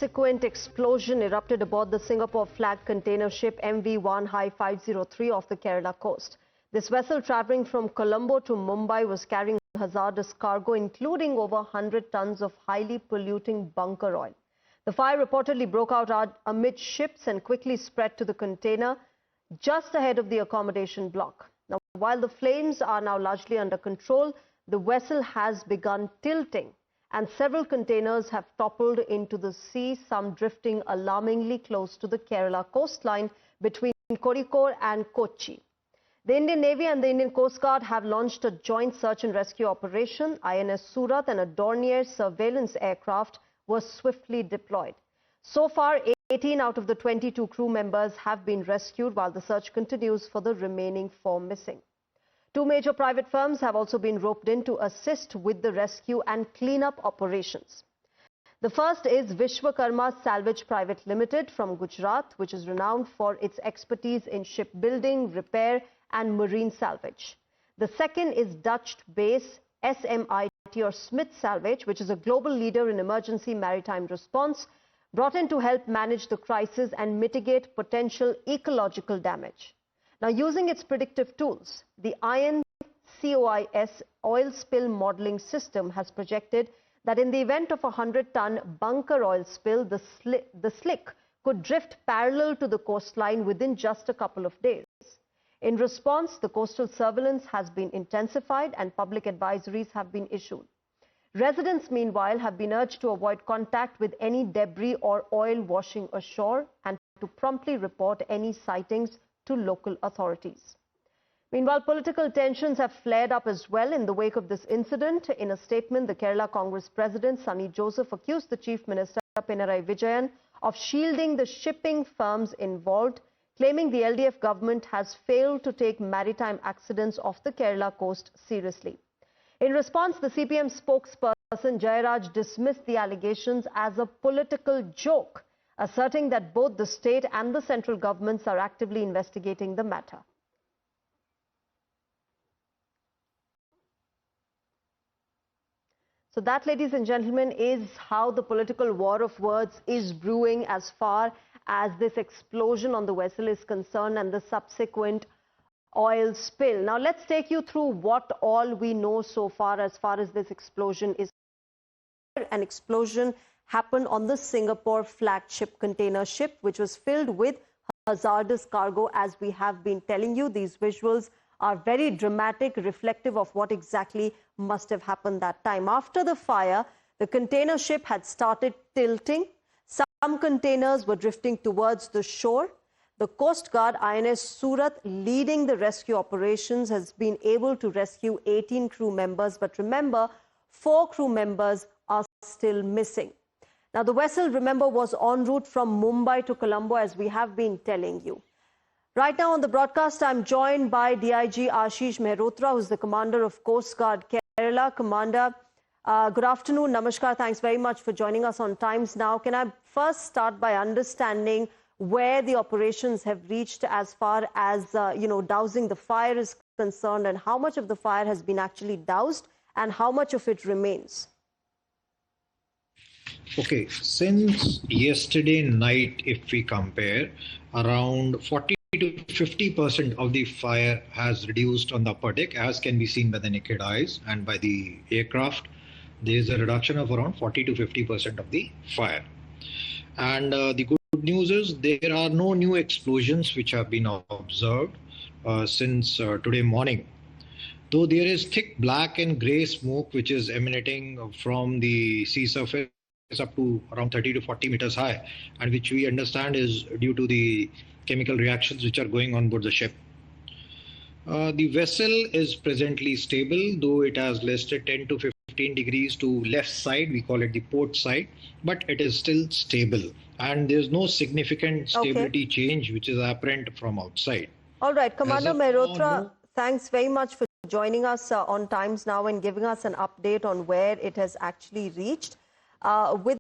subsequent explosion erupted aboard the Singapore flag container ship MV-1-503 off the Kerala coast. This vessel travelling from Colombo to Mumbai was carrying hazardous cargo, including over 100 tons of highly polluting bunker oil. The fire reportedly broke out amidships and quickly spread to the container just ahead of the accommodation block. Now, while the flames are now largely under control, the vessel has begun tilting and several containers have toppled into the sea, some drifting alarmingly close to the Kerala coastline between Kozhikode and Kochi. The Indian Navy and the Indian Coast Guard have launched a joint search and rescue operation. INS Surat and a Dornier surveillance aircraft were swiftly deployed. So far, 18 out of the 22 crew members have been rescued, while the search continues for the remaining 4 missing. 2 major private firms have also been roped in to assist with the rescue and cleanup operations. The first is Vishwakarma Salvage Private Limited from Gujarat, which is renowned for its expertise in shipbuilding, repair and marine salvage. The second is Dutch-based SMIT or Smith Salvage, which is a global leader in emergency maritime response, brought in to help manage the crisis and mitigate potential ecological damage. Now, using its predictive tools, the INCOIS oil spill modeling system has projected that in the event of a 100-ton bunker oil spill, the slick could drift parallel to the coastline within just a couple of days. In response, the coastal surveillance has been intensified and public advisories have been issued. Residents, meanwhile, have been urged to avoid contact with any debris or oil washing ashore and to promptly report any sightings to local authorities. Meanwhile, political tensions have flared up as well in the wake of this incident. In a statement, the Kerala Congress President, Sunny Joseph, accused the Chief Minister, Pinarayi Vijayan, of shielding the shipping firms involved, claiming the LDF government has failed to take maritime accidents off the Kerala coast seriously. In response, the CPM spokesperson Jayaraj dismissed the allegations as a political joke, asserting that both the state and the central governments are actively investigating the matter. So that, ladies and gentlemen, is how the political war of words is brewing as far as this explosion on the vessel is concerned and the subsequent oil spill. Now, let's take you through what all we know so far as this explosion is. An explosion happened on the Singapore flagship container ship, which was filled with hazardous cargo. As we have been telling you, these visuals are very dramatic, reflective of what exactly must have happened that time. After the fire, the container ship had started tilting. Some containers were drifting towards the shore. The Coast Guard, INS Surat, leading the rescue operations, has been able to rescue 18 crew members. But remember, 4 crew members are still missing. Now, the vessel, remember, was en route from Mumbai to Colombo, as we have been telling you. Right now on the broadcast, I'm joined by DIG Ashish Mehrotra, who's the commander of Coast Guard Kerala. Commander, good afternoon. Namaskar. Thanks very much for joining us on Times Now. Can I first start by understanding where the operations have reached as far as, dousing the fire is concerned, and how much of the fire has been actually doused and how much of it remains? Okay, since yesterday night, if we compare, around 40 to 50% of the fire has reduced on the upper deck, as can be seen by the naked eyes and by the aircraft. There is a reduction of around 40 to 50% of the fire. And the good news is there are no new explosions which have been observed since today morning. Though there is thick black and grey smoke which is emanating from the sea surface up to around 30 to 40 meters high, and which we understand is due to the chemical reactions which are going on board the ship. The vessel is presently stable, though it has listed 10 to 15 degrees to left side, we call it the port side, but it is still stable and there's no significant stability change which is apparent from outside. All right, Commander Mehrotra, thanks very much for joining us on Times Now and giving us an update on where it has actually reached. With